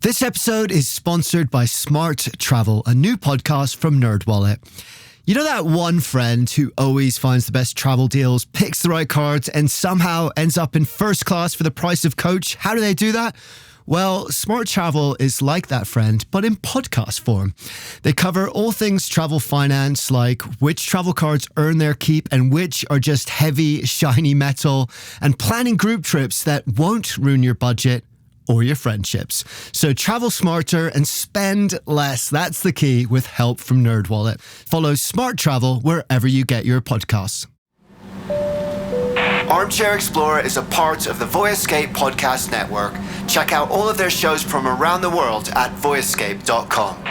This episode is sponsored by Smart Travel, a new podcast from NerdWallet. You know that one friend who always finds the best travel deals, picks the right cards, and somehow ends up in first class for the price of coach? How do they do that? Well, Smart Travel is like that friend, but in podcast form. They cover all things travel finance, like which travel cards earn their keep and which are just heavy, shiny metal, and planning group trips that won't ruin your budget or your friendships. So travel smarter and spend less. That's the key with help from NerdWallet. Follow Smart Travel wherever you get your podcasts. Armchair Explorer is a part of the Voyescape podcast network. Check out all of their shows from around the world at voyescape.com.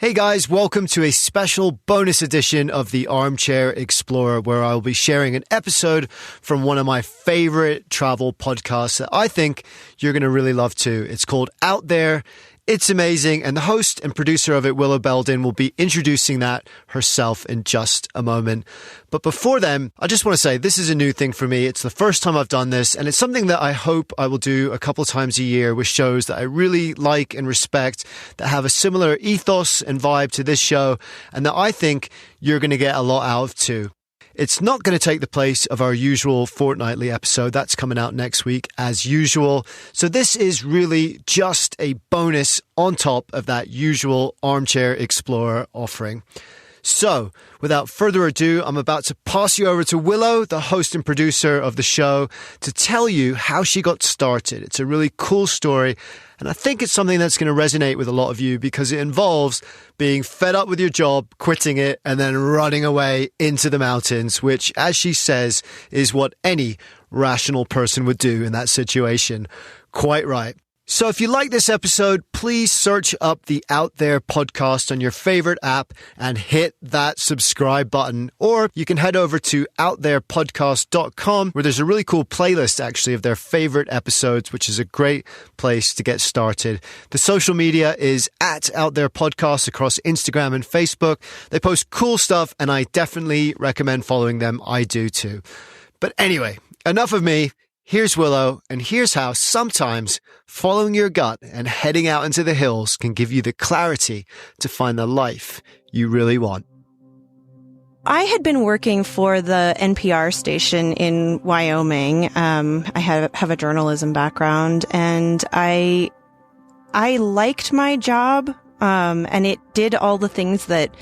Hey guys, welcome to a special bonus edition of the Armchair Explorer, where I'll be sharing an episode from one of my favorite travel podcasts that I think you're going to really love too. It's called Out There. It's amazing, and the host and producer of it, Willow Belden, will be introducing that herself in just a moment. But before then, I just want to say this is a new thing for me. It's the first time I've done this, and it's something that I hope I will do a couple of times a year with shows that I really like and respect, that have a similar ethos and vibe to this show, and that I think you're going to get a lot out of too. It's not going to take the place of our usual fortnightly episode. That's coming out next week as usual. So this is really just a bonus on top of that usual Armchair Explorer offering. So, without further ado, I'm about to pass you over to Willow, the host and producer of the show, to tell you how she got started. It's a really cool story, and I think it's something that's going to resonate with a lot of you because it involves being fed up with your job, quitting it, and then running away into the mountains, which, as she says, is what any rational person would do in that situation. Quite right. So if you like this episode, please search up the Out There podcast on your favorite app and hit that subscribe button. Or you can head over to outtherepodcast.com, where there's a really cool playlist actually of their favorite episodes, which is a great place to get started. The social media is at Out There Podcast across Instagram and Facebook. They post cool stuff, and I definitely recommend following them. I do too. But anyway, enough of me. Here's Willow, and here's how sometimes following your gut and heading out into the hills can give you the clarity to find the life you really want. I had been working for the NPR station in Wyoming. I have a journalism background, and I liked my job, and it did all the things that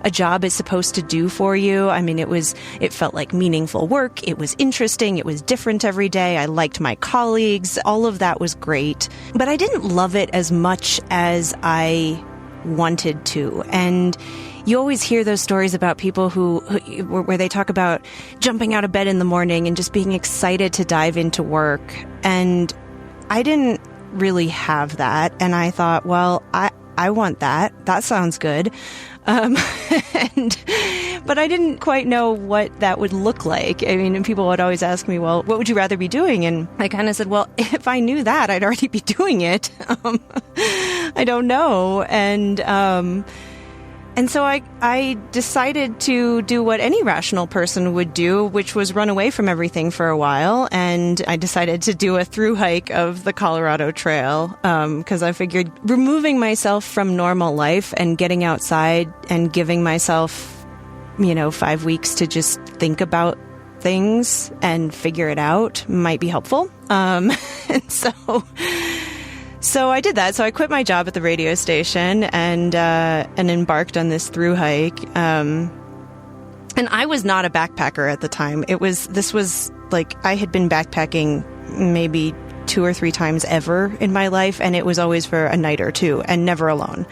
a job is supposed to do for you. I mean, it felt like meaningful work. It was interesting. It was different every day. I liked my colleagues. All of that was great. But I didn't love it as much as I wanted to. And you always hear those stories about people where they talk about jumping out of bed in the morning and just being excited to dive into work. And I didn't really have that. And I thought, well, I want that. That sounds good. But I didn't quite know what that would look like. I mean, and people would always ask me, well, what would you rather be doing? And I kind of said, well, if I knew that, I'd already be doing it. I don't know. And so I decided to do what any rational person would do, which was run away from everything for a while. And I decided to do a through hike of the Colorado Trail, because I figured removing myself from normal life and getting outside and giving myself, 5 weeks to just think about things and figure it out might be helpful. And So I did that. So I quit my job at the radio station and embarked on this through hike. And I was not a backpacker at the time. This was like I had been backpacking maybe 2 or 3 times ever in my life, and it was always for a night or two and never alone.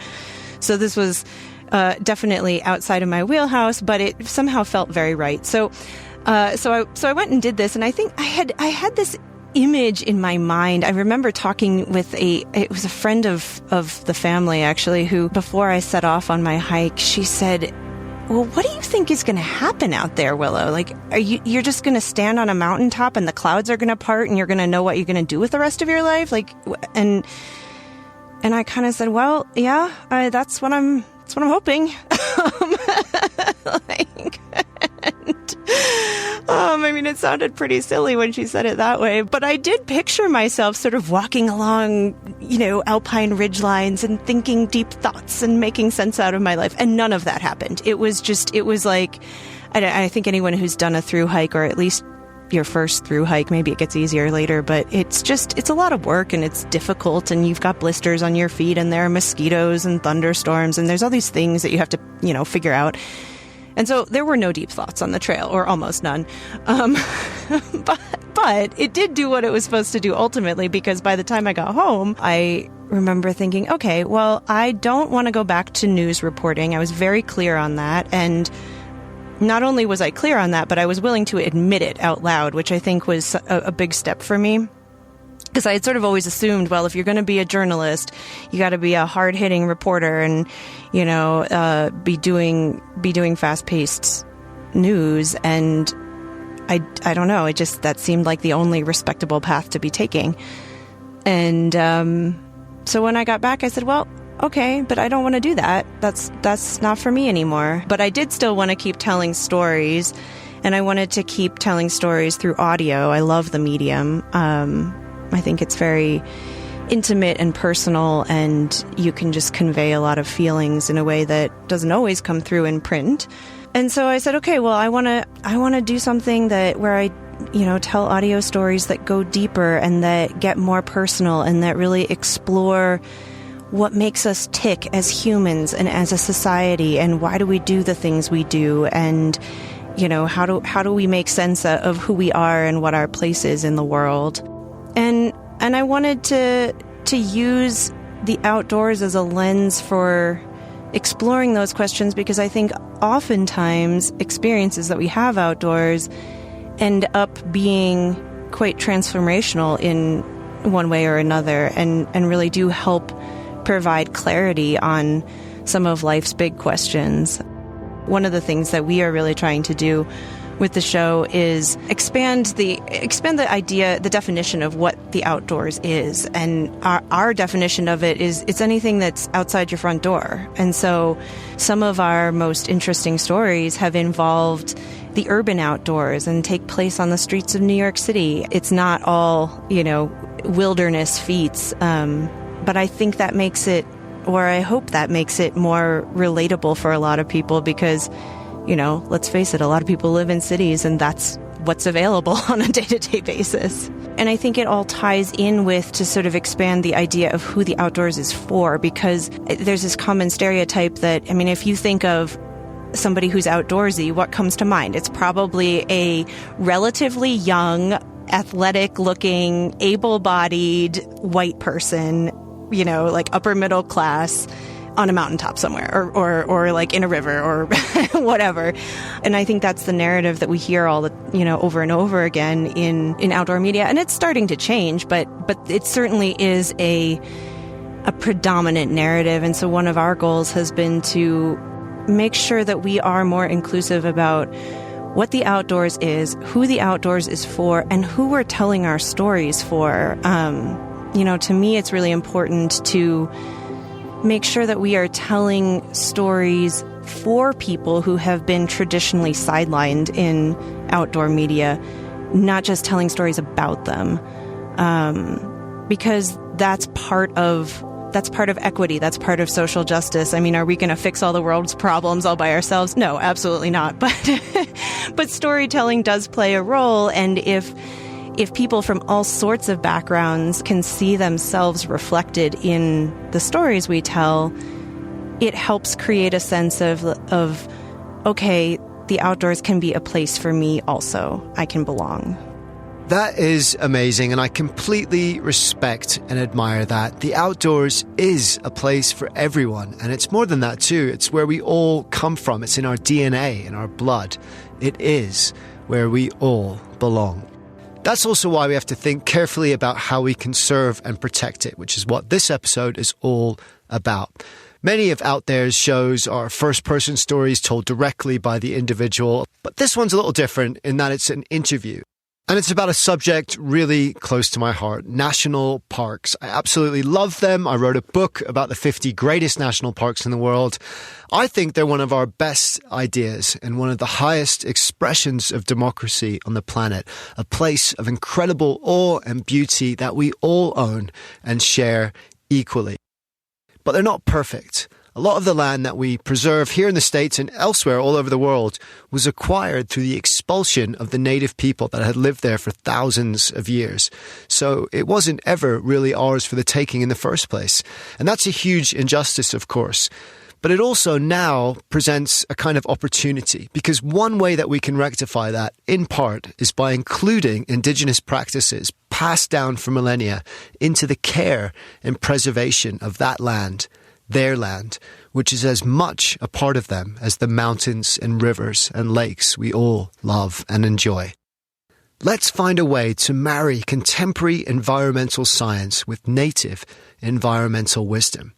So this was definitely outside of my wheelhouse, but it somehow felt very right. So I went and did this, and I think I had this image in my mind. I remember talking with it was a friend of the family, actually, who, before I set off on my hike, she said, well, what do you think is going to happen out there, Willow? Like, you're just going to stand on a mountaintop and the clouds are going to part and you're going to know what you're going to do with the rest of your life? Like, and I kind of said, well, yeah, that's what I'm hoping. I mean, it sounded pretty silly when she said it that way, but I did picture myself sort of walking along, alpine ridgelines and thinking deep thoughts and making sense out of my life. And none of that happened. It was like, I think anyone who's done a thru hike, or at least your first thru hike, maybe it gets easier later, but it's a lot of work and it's difficult, and you've got blisters on your feet, and there are mosquitoes and thunderstorms, and there's all these things that you have to, figure out. And so there were no deep thoughts on the trail, or almost none. But it did do what it was supposed to do ultimately, because by the time I got home, I remember thinking, okay, well, I don't want to go back to news reporting. I was very clear on that. And not only was I clear on that, but I was willing to admit it out loud, which I think was a big step for me. Because I had sort of always assumed, well, if you're going to be a journalist, you got to be a hard-hitting reporter and, be doing fast-paced news. And I don't know, that seemed like the only respectable path to be taking. And so when I got back, I said, well, okay, but I don't want to do that. That's not for me anymore. But I did still want to keep telling stories, and I wanted to keep telling stories through audio. I love the medium. I think it's very intimate and personal, and you can just convey a lot of feelings in a way that doesn't always come through in print. And so I said, okay, well, I want to do something where I, tell audio stories that go deeper and that get more personal and that really explore what makes us tick as humans and as a society, and why do we do the things we do, and how do we make sense of who we are and what our place is in the world. And I wanted to use the outdoors as a lens for exploring those questions, because I think oftentimes experiences that we have outdoors end up being quite transformational in one way or another, and really do help provide clarity on some of life's big questions. One of the things that we are really trying to do with the show is expand the idea, the definition of what the outdoors is. And our definition of it is it's anything that's outside your front door. And so some of our most interesting stories have involved the urban outdoors and take place on the streets of New York City. It's not all, wilderness feats. But I think that makes it, or I hope that makes it more relatable for a lot of people, because let's face it, a lot of people live in cities and that's what's available on a day-to-day basis. And I think it all ties in with to sort of expand the idea of who the outdoors is for, because there's this common stereotype that, if you think of somebody who's outdoorsy, what comes to mind? It's probably a relatively young, athletic-looking, able-bodied white person, like upper middle class, on a mountaintop somewhere, or like in a river or whatever. And I think that's the narrative that we hear all the, over and over again in outdoor media. And it's starting to change, but it certainly is a predominant narrative. And so one of our goals has been to make sure that we are more inclusive about what the outdoors is, who the outdoors is for, and who we're telling our stories for. To me, it's really important to make sure that we are telling stories for people who have been traditionally sidelined in outdoor media, not just telling stories about them, because that's part of equity. That's part of social justice. Are we going to fix all the world's problems all by ourselves? No, absolutely not. But storytelling does play a role, and if people from all sorts of backgrounds can see themselves reflected in the stories we tell, it helps create a sense of okay, the outdoors can be a place for me also. I can belong. That is amazing, and I completely respect and admire that. The outdoors is a place for everyone, and it's more than that too. It's where we all come from. It's in our DNA, in our blood. It is where we all belong. That's also why we have to think carefully about how we conserve and protect it, which is what this episode is all about. Many of Out There's shows are first-person stories told directly by the individual, but this one's a little different in that it's an interview. And it's about a subject really close to my heart, national parks. I absolutely love them. I wrote a book about the 50 greatest national parks in the world. I think they're one of our best ideas and one of the highest expressions of democracy on the planet, a place of incredible awe and beauty that we all own and share equally. But they're not perfect. A lot of the land that we preserve here in the States and elsewhere all over the world was acquired through the expulsion of the native people that had lived there for thousands of years. So it wasn't ever really ours for the taking in the first place. And that's a huge injustice, of course. But it also now presents a kind of opportunity, because one way that we can rectify that, in part, is by including indigenous practices passed down for millennia into the care and preservation of that land, their land, which is as much a part of them as the mountains and rivers and lakes we all love and enjoy. Let's find a way to marry contemporary environmental science with native environmental wisdom.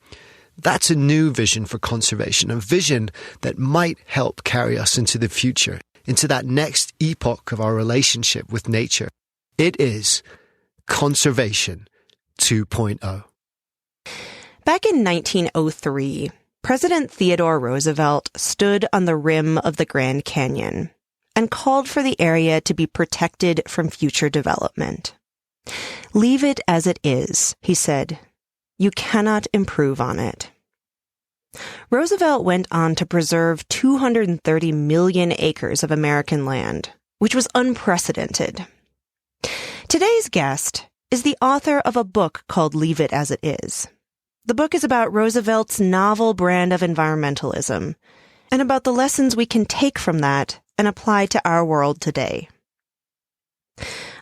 That's a new vision for conservation, a vision that might help carry us into the future, into that next epoch of our relationship with nature. It is Conservation 2.0. Back in 1903, President Theodore Roosevelt stood on the rim of the Grand Canyon and called for the area to be protected from future development. "Leave it as it is," he said. "You cannot improve on it." Roosevelt went on to preserve 230 million acres of American land, which was unprecedented. Today's guest is the author of a book called Leave It As It Is. The book is about Roosevelt's novel brand of environmentalism and about the lessons we can take from that and apply to our world today.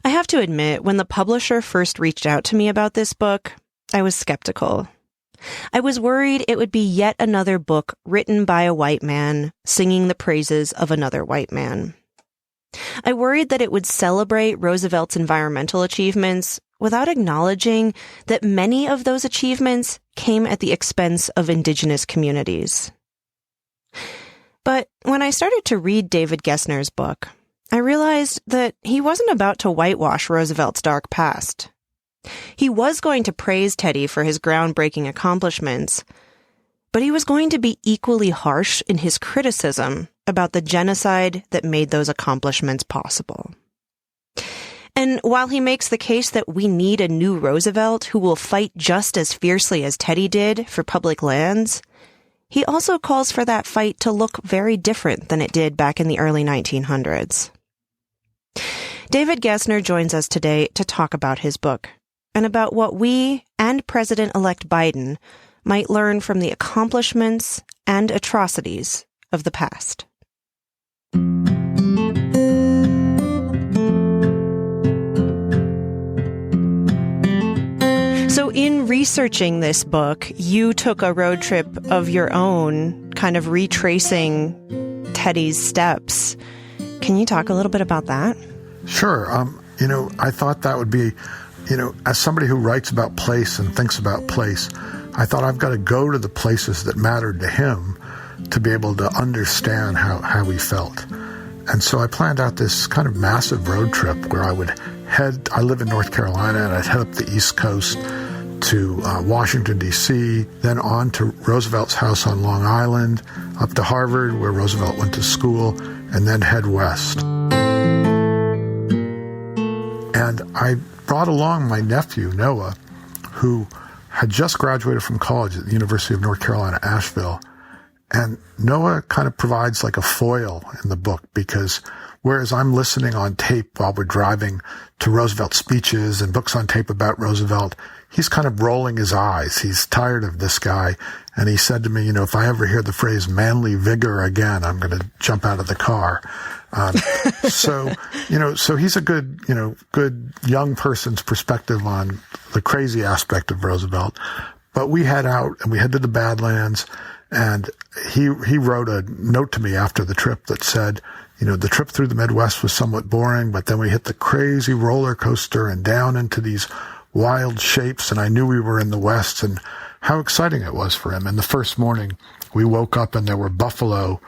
I have to admit, when the publisher first reached out to me about this book, I was skeptical. I was worried it would be yet another book written by a white man singing the praises of another white man. I worried that it would celebrate Roosevelt's environmental achievements without acknowledging that many of those achievements came at the expense of indigenous communities. But when I started to read David Gessner's book, I realized that he wasn't about to whitewash Roosevelt's dark past. He was going to praise Teddy for his groundbreaking accomplishments, but he was going to be equally harsh in his criticism about the genocide that made those accomplishments possible. And while he makes the case that we need a new Roosevelt who will fight just as fiercely as Teddy did for public lands, he also calls for that fight to look very different than it did back in the early 1900s. David Gessner joins us today to talk about his book and about what we and President-elect Biden might learn from the accomplishments and atrocities of the past. So in researching this book, you took a road trip of your own, kind of retracing Teddy's steps. Can you talk a little bit about that? Sure. I thought that would be, as somebody who writes about place and thinks about place, I thought I've got to go to the places that mattered to him to be able to understand how he felt. And so I planned out this kind of massive road trip where I live in North Carolina, and I'd head up the East Coast to Washington, D.C., then on to Roosevelt's house on Long Island, up to Harvard, where Roosevelt went to school, and then head west. And I brought along my nephew, Noah, who had just graduated from college at the University of North Carolina, Asheville. And Noah kind of provides like a foil in the book, because whereas I'm listening on tape while we're driving to Roosevelt speeches and books on tape about Roosevelt, he's kind of rolling his eyes. He's tired of this guy. And he said to me, if I ever hear the phrase manly vigor again, I'm going to jump out of the car. So he's a good young person's perspective on the crazy aspect of Roosevelt. But we head out and we head to the Badlands, and he wrote a note to me after the trip that said, the trip through the Midwest was somewhat boring, but then we hit the crazy roller coaster and down into these wild shapes, and I knew we were in the West, and how exciting it was for him. And the first morning we woke up and there were buffalo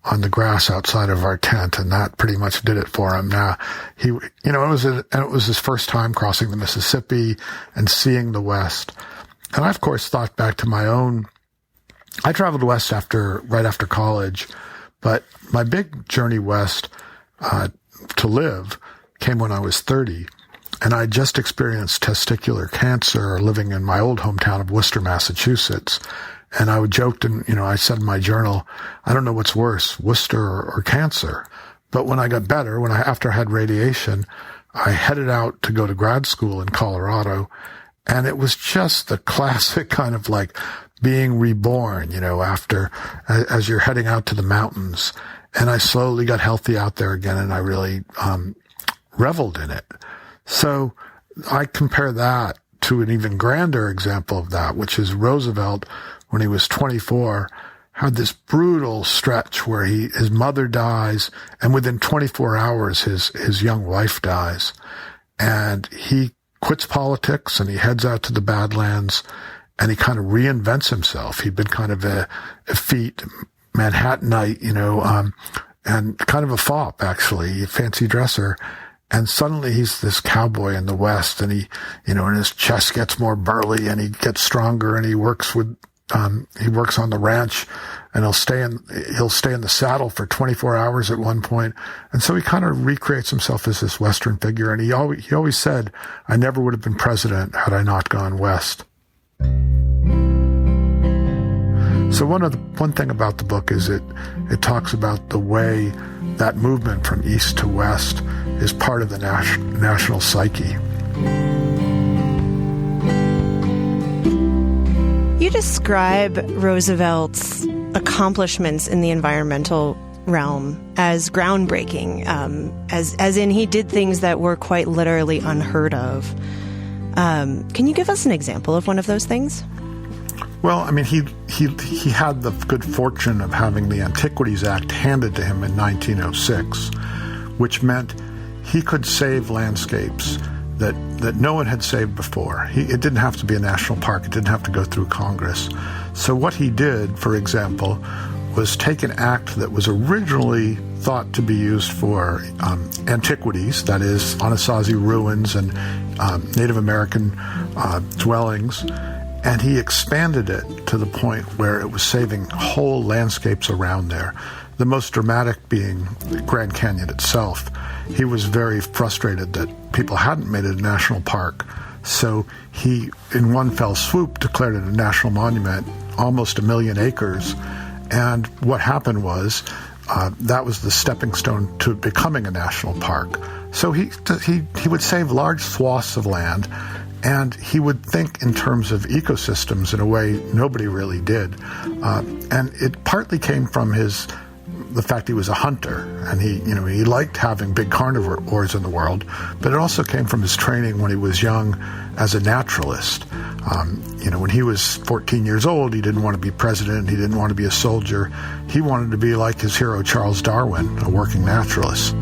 on the grass outside of our tent, and that pretty much did it for him. Now, it was his first time crossing the Mississippi and seeing the West. And I, of course, thought back to I traveled west right after college, but my big journey west to live came when I was 30. And I just experienced testicular cancer living in my old hometown of Worcester, Massachusetts. And I joked and, I said in my journal, I don't know what's worse, Worcester or cancer. But when I got better, after I had radiation, I headed out to go to grad school in Colorado. And it was just the classic kind of like being reborn, as you're heading out to the mountains. And I slowly got healthy out there again, and I really reveled in it. So I compare that to an even grander example of that, which is Roosevelt, when he was 24, had this brutal stretch where his mother dies, and within 24 hours, his young wife dies. And he quits politics and he heads out to the Badlands, and he kind of reinvents himself. He'd been kind of a effete Manhattanite, and kind of a fop, actually, a fancy dresser. And suddenly he's this cowboy in the West, and and his chest gets more burly, and he gets stronger, and he works on the ranch, and he'll stay in the saddle for 24 hours at one point. And so he kind of recreates himself as this Western figure. And he always said, I never would have been president had I not gone West. So one thing about the book is it talks about the way that movement from East to West is part of the national psyche. You describe Roosevelt's accomplishments in the environmental realm as groundbreaking, as in he did things that were quite literally unheard of. Can you give us an example of one of those things? Well, I mean, he had the good fortune of having the Antiquities Act handed to him in 1906, which meant he could save landscapes that no one had saved before. It didn't have to be a national park. It didn't have to go through Congress. So what he did, for example, was take an act that was originally thought to be used for antiquities, that is, Anasazi ruins and Native American dwellings, and he expanded it to the point where it was saving whole landscapes around there. The most dramatic being the Grand Canyon itself. He was very frustrated that people hadn't made it a national park. So he, in one fell swoop, declared it a national monument, almost 1 million acres. And what happened was that was the stepping stone to becoming a national park. So he would save large swaths of land, and he would think in terms of ecosystems in a way nobody really did. And it partly came from the fact he was a hunter, and he liked having big carnivores in the world, but it also came from his training when he was young as a naturalist. When he was 14 years old, he didn't want to be president, he didn't want to be a soldier. He wanted to be like his hero Charles Darwin, a working naturalist.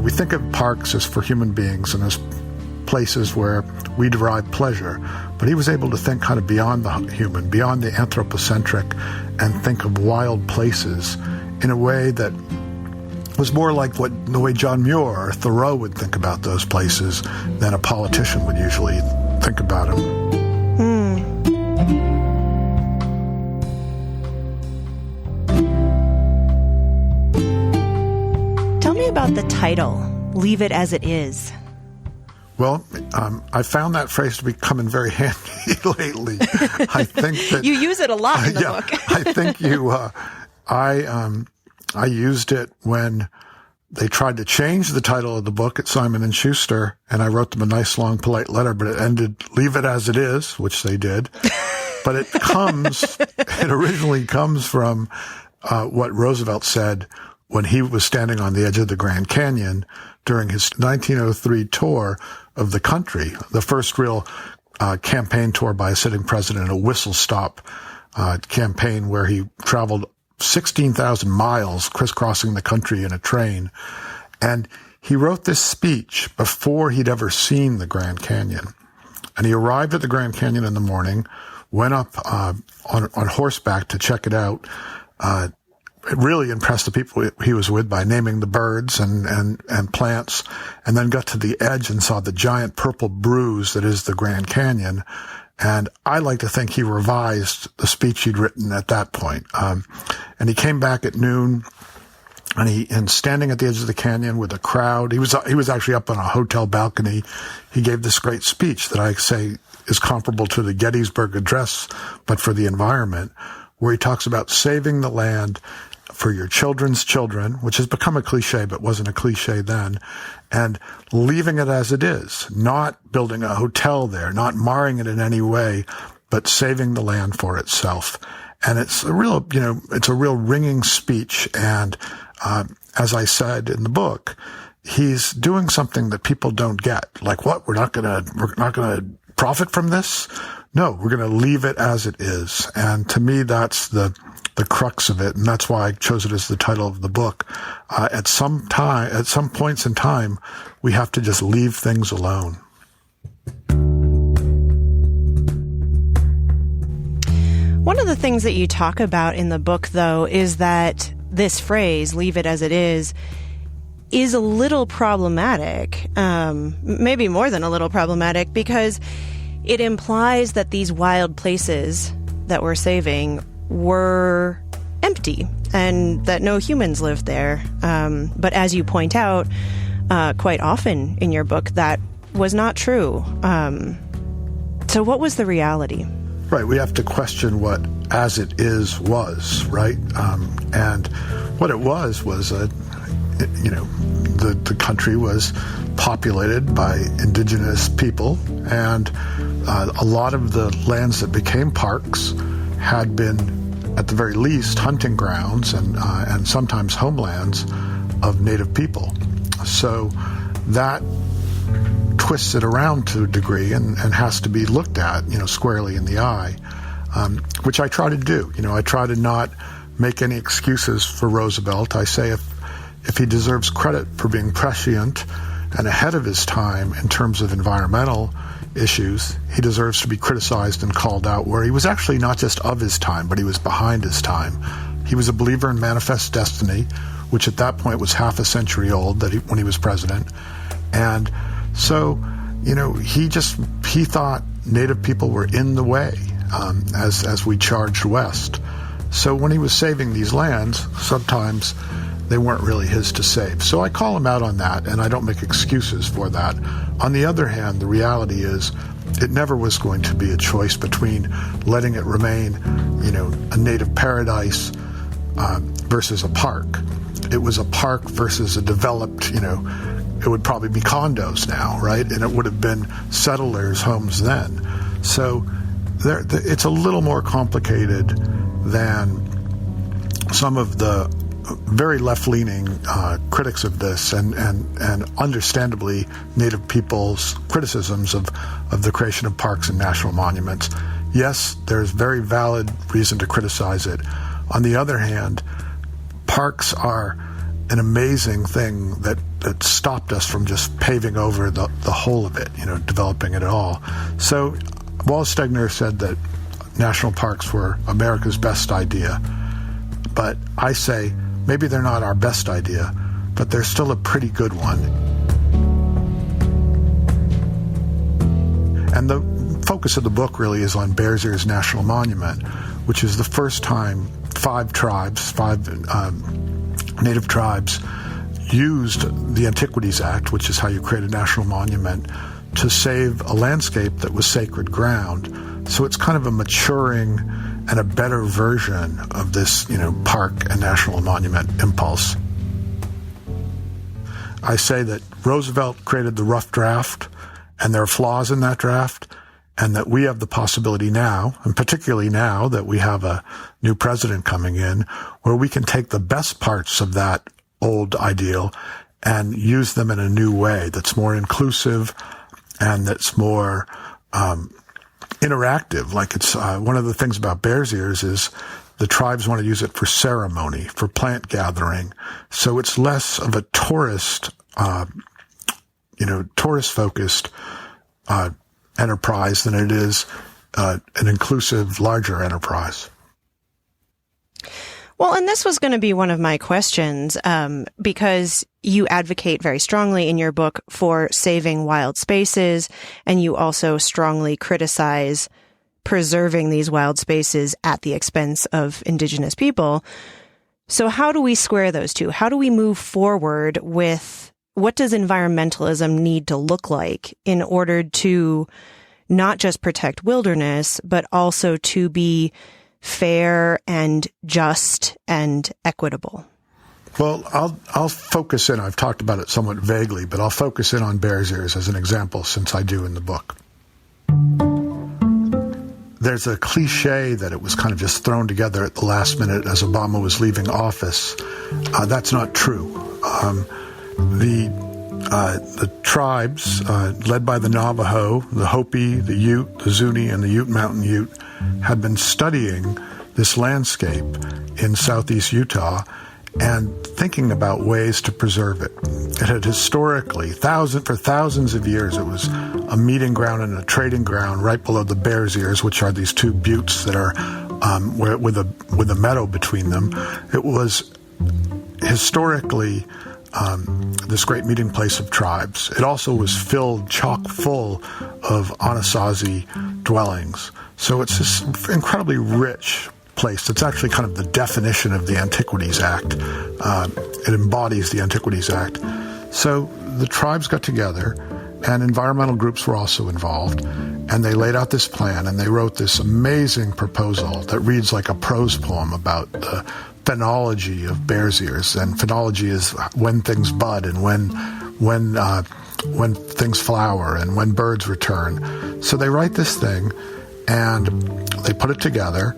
We think of parks as for human beings and as places where we derive pleasure, but he was able to think kind of beyond the human, beyond the anthropocentric, and think of wild places in a way that was more like the way John Muir or Thoreau would think about those places than a politician would usually think about them. Tell me about the title, Leave It As It Is. Well, I found that phrase to be coming very handy lately. I think that you use it a lot in the book. I think I used it when they tried to change the title of the book at Simon & Schuster, and I wrote them a nice, long, polite letter, but it ended, Leave It As It Is, which they did. But it originally comes from what Roosevelt said when he was standing on the edge of the Grand Canyon during his 1903 tour of the country, the first real campaign tour by a sitting president, a whistle-stop campaign where he traveled 16,000 miles crisscrossing the country in a train. And he wrote this speech before he'd ever seen the Grand Canyon. And he arrived at the Grand Canyon in the morning, went up on horseback to check it out. It really impressed the people he was with by naming the birds and plants, and then got to the edge and saw the giant purple bruise that is the Grand Canyon. And I like to think he revised the speech he'd written at that point. And he came back at noon, and standing at the edge of the canyon with a crowd, he was actually up on a hotel balcony. He gave this great speech that I say is comparable to the Gettysburg Address, but for the environment, where he talks about saving the land for your children's children, which has become a cliche, but wasn't a cliche then, and leaving it as it is, not building a hotel there, not marring it in any way, but saving the land for itself. And it's a real ringing speech. And, as I said in the book, he's doing something that people don't get. Like, what? We're not gonna profit from this? No, we're gonna leave it as it is. And to me, that's the crux of it, and that's why I chose it as the title of the book. At some points in time, we have to just leave things alone. One of the things that you talk about in the book, though, is that this phrase, leave it as it is a little problematic, maybe more than a little problematic, because it implies that these wild places that we're saving were empty and that no humans lived there. But as you point out, quite often in your book, that was not true. So what was the reality? Right. We have to question what as it is was, right? And what it was the country was populated by indigenous people, and a lot of the lands that became parks had been, at the very least, hunting grounds and sometimes homelands of native people. So that twists it around to a degree and has to be looked at, squarely in the eye, which I try to do. I try to not make any excuses for Roosevelt. I say if he deserves credit for being prescient and ahead of his time in terms of environmental issues, he deserves to be criticized and called out, where he was actually not just of his time, but he was behind his time. He was a believer in manifest destiny, which at that point was half a century old when he was president. And so, he thought native people were in the way as we charged west. So when he was saving these lands, sometimes they weren't really his to save. So I call him out on that, and I don't make excuses for that. On the other hand, the reality is it never was going to be a choice between letting it remain, a native paradise versus a park. It was a park versus a developed, it would probably be condos now, right? And it would have been settlers' homes then. So it's a little more complicated than some of the very left-leaning critics of this and understandably native people's criticisms of the creation of parks and national monuments. Yes, there's very valid reason to criticize it. On the other hand, parks are an amazing thing that stopped us from just paving over the whole of it, developing it at all. So Wallace Stegner said that national parks were America's best idea. But I say, maybe they're not our best idea, but they're still a pretty good one. And the focus of the book really is on Bears Ears National Monument, which is the first time five native tribes used the Antiquities Act, which is how you create a national monument, to save a landscape that was sacred ground. So it's kind of a maturing and a better version of this, park and national monument impulse. I say that Roosevelt created the rough draft, and there are flaws in that draft, and that we have the possibility now, and particularly now that we have a new president coming in, where we can take the best parts of that old ideal and use them in a new way that's more inclusive and that's more interactive. Like it's one of the things about Bears Ears is the tribes want to use it for ceremony, for plant gathering. So it's less of a tourist focused enterprise than it is an inclusive, larger enterprise. Well, and this was going to be one of my questions, because you advocate very strongly in your book for saving wild spaces, and you also strongly criticize preserving these wild spaces at the expense of indigenous people. So how do we square those two? How do we move forward with what does environmentalism need to look like in order to not just protect wilderness, but also to be fair and just and equitable? Well, I'll focus in. I've talked about it somewhat vaguely, but I'll focus in on Bears Ears as an example, since I do in the book. There's a cliche that it was kind of just thrown together at the last minute as Obama was leaving office. That's not true. The tribes, led by the Navajo, the Hopi, the Ute, the Zuni, and the Ute Mountain Ute, had been studying this landscape in southeast Utah and thinking about ways to preserve it. It had historically, for thousands of years, it was a meeting ground and a trading ground right below the Bears Ears, which are these two buttes that are with a meadow between them. It was historically this great meeting place of tribes. It also was filled chock full of Anasazi dwellings. So it's this incredibly rich place. It's actually kind of the definition of the Antiquities Act. It embodies the Antiquities Act. So the tribes got together, and environmental groups were also involved, and they laid out this plan, and they wrote this amazing proposal that reads like a prose poem about the phenology of Bears Ears. And phenology is when things bud and when things flower and when birds return. So they write this thing, and they put it together,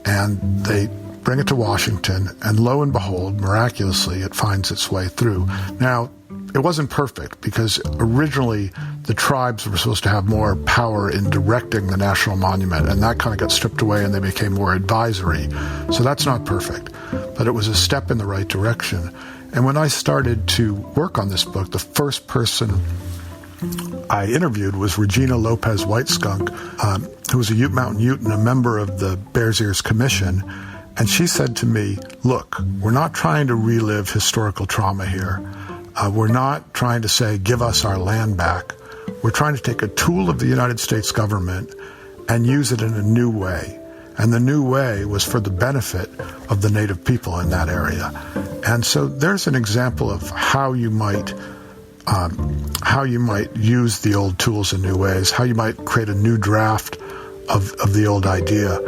and they bring it to Washington, and lo and behold, miraculously, it finds its way through. Now, it wasn't perfect, because originally the tribes were supposed to have more power in directing the national monument, and that kind of got stripped away, and they became more advisory. So that's not perfect, but it was a step in the right direction. And when I started to work on this book, the first person I interviewed was Regina Lopez White Skunk, who was a Ute Mountain Ute and a member of the Bears Ears Commission. And she said to me, look, we're not trying to relive historical trauma here. We're not trying to say, give us our land back. We're trying to take a tool of the United States government and use it in a new way. And the new way was for the benefit of the native people in that area. And so there's an example of how you might use the old tools in new ways, how you might create a new draft of the old idea.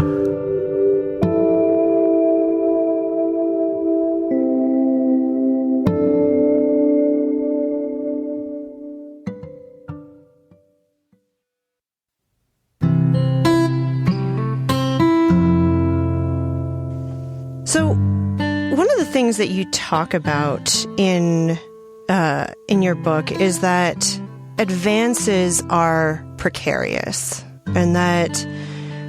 So one of the things that you talk about in your book is that advances are precarious, and that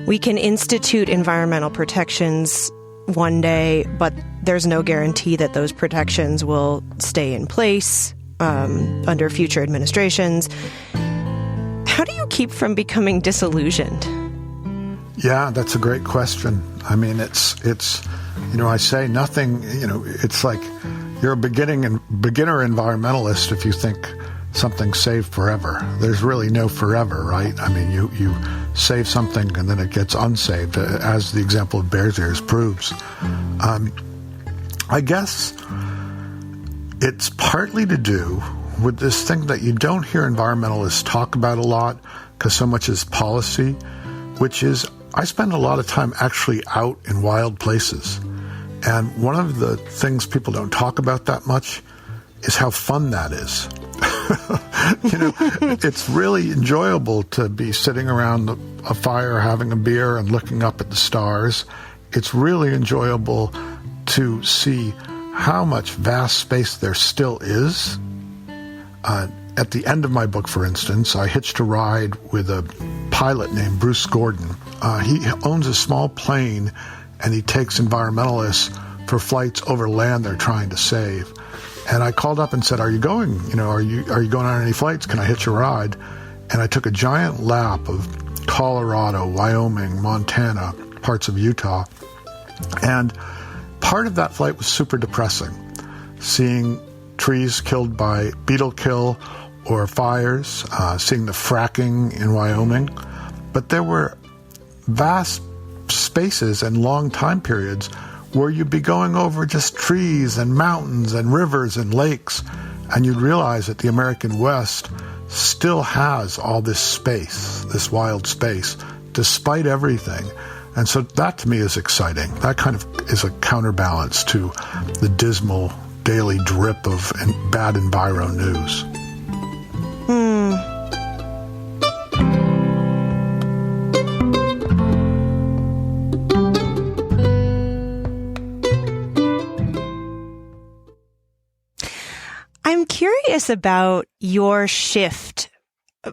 we can institute environmental protections one day, but there's no guarantee that those protections will stay in place under future administrations. How do you keep from becoming disillusioned? Yeah, that's a great question. I mean, it's I say nothing, it's like you're a beginner environmentalist if you think something's saved forever. There's really no forever, right? I mean, you save something and then it gets unsaved, as the example of Bears Ears proves. I guess it's partly to do with this thing that you don't hear environmentalists talk about a lot, because so much is policy, which is I spend a lot of time actually out in wild places. And one of the things people don't talk about that much is how fun that is. It's really enjoyable to be sitting around a fire, having a beer, and looking up at the stars. It's really enjoyable to see how much vast space there still is. At the end of my book, for instance, I hitched a ride with a pilot named Bruce Gordon. He owns a small plane, and he takes environmentalists for flights over land they're trying to save. And I called up and said, are you going on any flights? Can I hitch a ride? And I took a giant lap of Colorado, Wyoming, Montana, parts of Utah. And part of that flight was super depressing, seeing trees killed by beetle kill or fires, seeing the fracking in Wyoming. But there were vast spaces and long time periods where you'd be going over just trees and mountains and rivers and lakes, and you'd realize that the American West still has all this space, this wild space, despite everything. And so that to me is exciting. That kind of is a counterbalance to the dismal daily drip of bad enviro news. I'm curious about your shift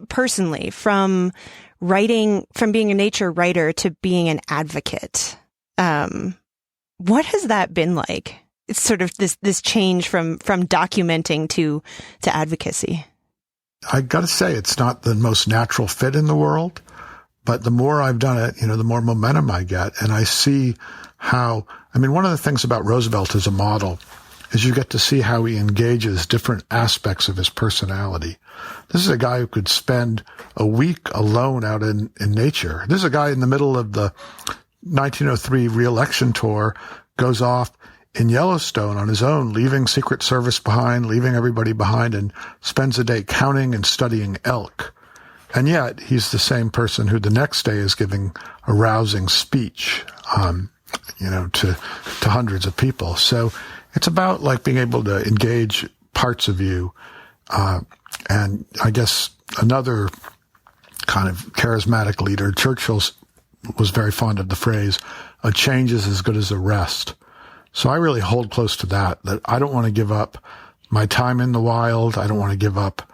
personally from being a nature writer to being an advocate. What has that been like? It's sort of this change from documenting to advocacy. I got to say, it's not the most natural fit in the world, but the more I've done it, the more momentum I get. And I see how, one of the things about Roosevelt as a model is you get to see how he engages different aspects of his personality. This is a guy who could spend a week alone out in nature. This is a guy in the middle of the 1903 re-election tour, goes off in Yellowstone on his own, leaving Secret Service behind, leaving everybody behind, and spends a day counting and studying elk. And yet, he's the same person who the next day is giving a rousing speech, to hundreds of people. So it's about like being able to engage parts of you. And I guess another kind of charismatic leader, Churchill was very fond of the phrase, a change is as good as a rest. So I really hold close to that I don't want to give up my time in the wild. I don't want to give up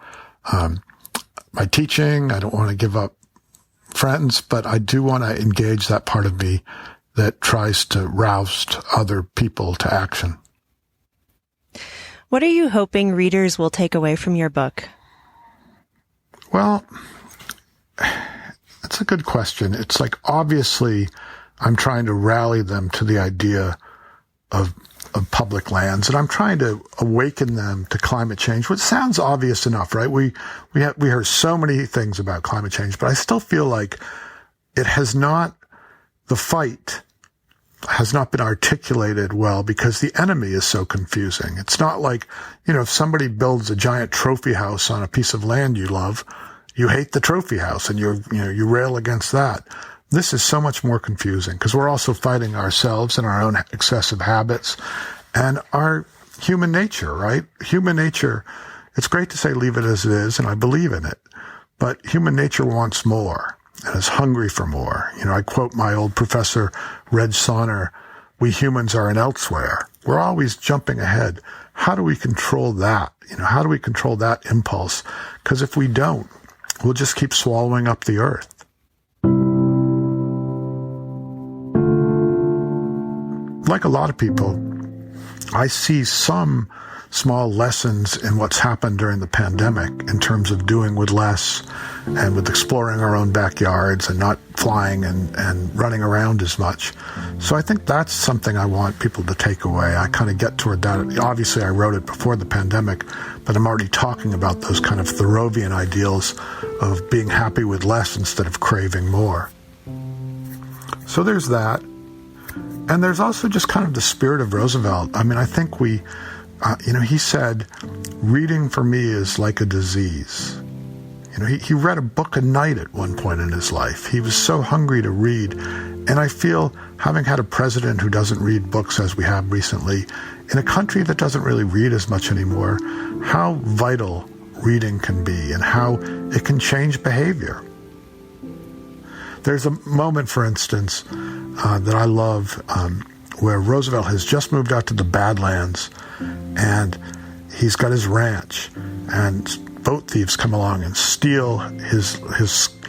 my teaching. I don't want to give up friends, but I do want to engage that part of me that tries to rouse other people to action. What are you hoping readers will take away from your book? Well, that's a good question. It's like, obviously, I'm trying to rally them to the idea of public lands, and I'm trying to awaken them to climate change, which sounds obvious enough, right? We hear so many things about climate change, but I still feel like the fight has not been articulated well because the enemy is so confusing. It's not like, if somebody builds a giant trophy house on a piece of land you love, you hate the trophy house and you rail against that. This is so much more confusing because we're also fighting ourselves and our own excessive habits and our human nature, right? Human nature, it's great to say leave it as it is, and I believe in it, but human nature wants more and is hungry for more. I quote my old professor, Reg Sonner, we humans are an elsewhere. We're always jumping ahead. How do we control that? How do we control that impulse? Because if we don't, we'll just keep swallowing up the earth. Like a lot of people, I see some small lessons in what's happened during the pandemic in terms of doing with less and with exploring our own backyards and not flying and running around as much. So I think that's something I want people to take away. I kind of get toward that. Obviously, I wrote it before the pandemic, but I'm already talking about those kind of Thoreauvian ideals of being happy with less instead of craving more. So there's that. And there's also just kind of the spirit of Roosevelt. I think he said, reading for me is like a disease. He read a book a night at one point in his life. He was so hungry to read. And I feel, having had a president who doesn't read books as we have recently, in a country that doesn't really read as much anymore, how vital reading can be and how it can change behavior. There's a moment, for instance, that I love where Roosevelt has just moved out to the Badlands and he's got his ranch and boat thieves come along and steal his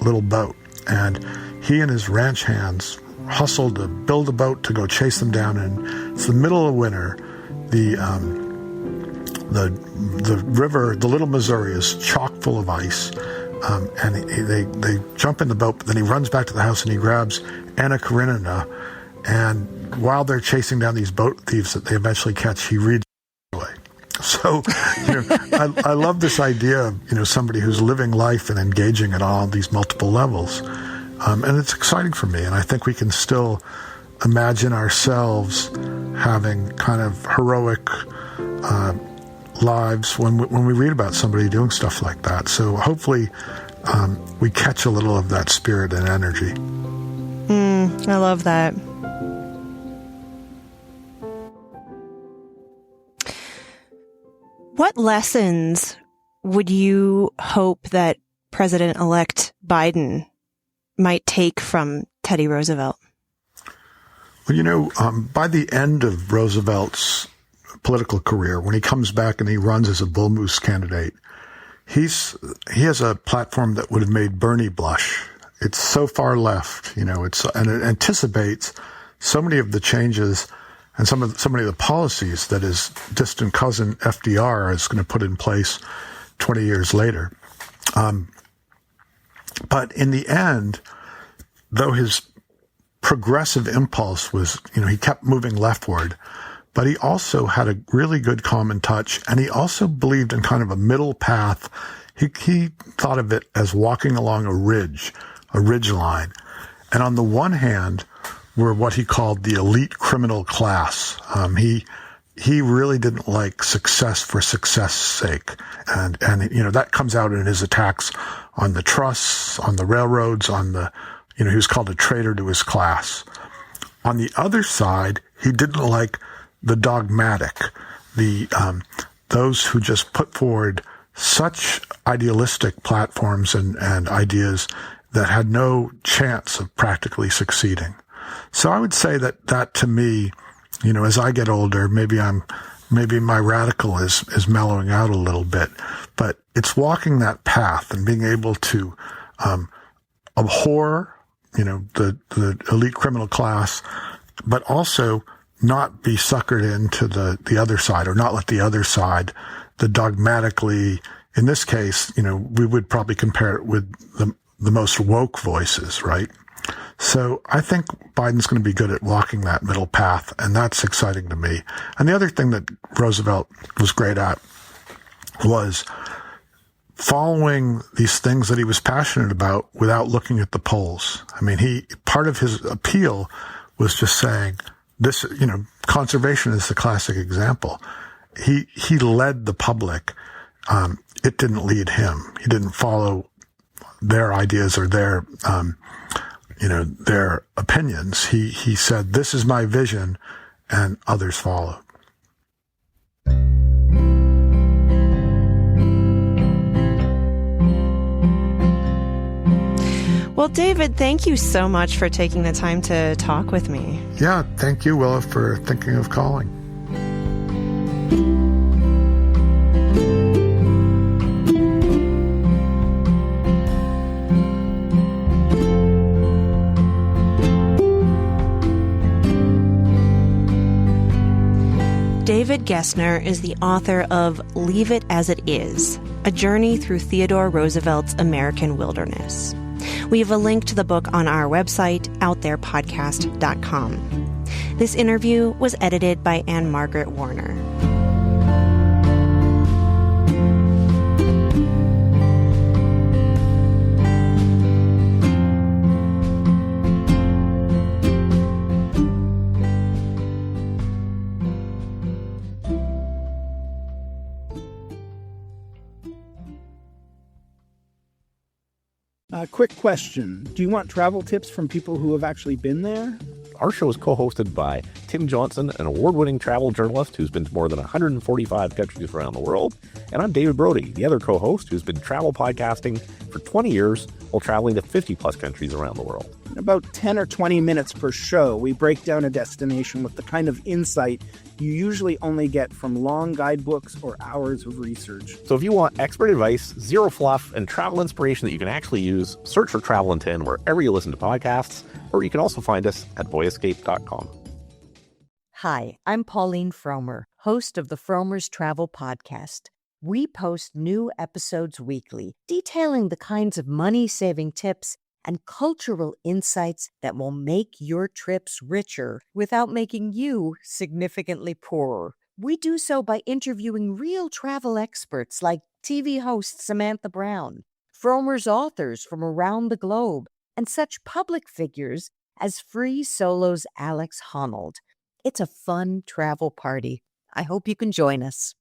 little boat. And he and his ranch hands hustle to build a boat to go chase them down. And it's the middle of winter. The river, the Little Missouri, is chock full of ice. They jump in the boat, but then he runs back to the house and he grabs Anna Karenina. And while they're chasing down these boat thieves that they eventually catch, he reads away. So, I love this idea of, somebody who's living life and engaging at all these multiple levels. And it's exciting for me. And I think we can still imagine ourselves having kind of heroic lives when we read about somebody doing stuff like that. So hopefully we catch a little of that spirit and energy. I love that. What lessons would you hope that President-elect Biden might take from Teddy Roosevelt? Well, by the end of Roosevelt's political career, when he comes back and he runs as a bull moose candidate, he has a platform that would have made Bernie blush. It's so far left, and it anticipates so many of the changes and so many of the policies that his distant cousin FDR is going to put in place 20 years later. But in the end, though his progressive impulse was, he kept moving leftward, but he also had a really good common touch, and he also believed in kind of a middle path. He thought of it as walking along a ridge line. And on the one hand were what he called the elite criminal class. He really didn't like success for success' sake. And that comes out in his attacks on the trusts, on the railroads, he was called a traitor to his class. On the other side, he didn't like the dogmatic, those who just put forward such idealistic platforms and ideas that had no chance of practically succeeding. So I would say that to me, as I get older, maybe my radical is mellowing out a little bit, but it's walking that path and being able to abhor, the elite criminal class, but also not be suckered into the other side, or not let the other side, the dogmatically, in this case, we would probably compare it with the most woke voices, right? So I think Biden's going to be good at walking that middle path, and that's exciting to me. And the other thing that Roosevelt was great at was following these things that he was passionate about without looking at the polls. I mean, part of his appeal was just saying this, conservation is the classic example. He led the public. It didn't lead him. He didn't follow their ideas or their opinions. He said, this is my vision, and others followed. Well, David, thank you so much for taking the time to talk with me. Yeah, thank you, Willa, for thinking of calling. David Gessner is the author of Leave It As It Is, A Journey Through Theodore Roosevelt's American Wilderness. We have a link to the book on our website, outtherepodcast.com. This interview was edited by Anne Margaret Warner. Quick question. Do you want travel tips from people who have actually been there? Our show is co-hosted by Tim Johnson, an award-winning travel journalist who's been to more than 145 countries around the world. And I'm David Brody, the other co-host who's been travel podcasting for 20 years while traveling to 50-plus countries around the world. In about 10 or 20 minutes per show, we break down a destination with the kind of insight you usually only get from long guidebooks or hours of research. So if you want expert advice, zero fluff, and travel inspiration that you can actually use, search for Travel in 10 wherever you listen to podcasts, or you can also find us at boyescape.com. Hi, I'm Pauline Fromer, host of the Fromer's Travel Podcast. We post new episodes weekly, detailing the kinds of money-saving tips and cultural insights that will make your trips richer without making you significantly poorer. We do so by interviewing real travel experts like TV host Samantha Brown, Frommer's authors from around the globe, and such public figures as Free Solo's Alex Honnold. It's a fun travel party. I hope you can join us.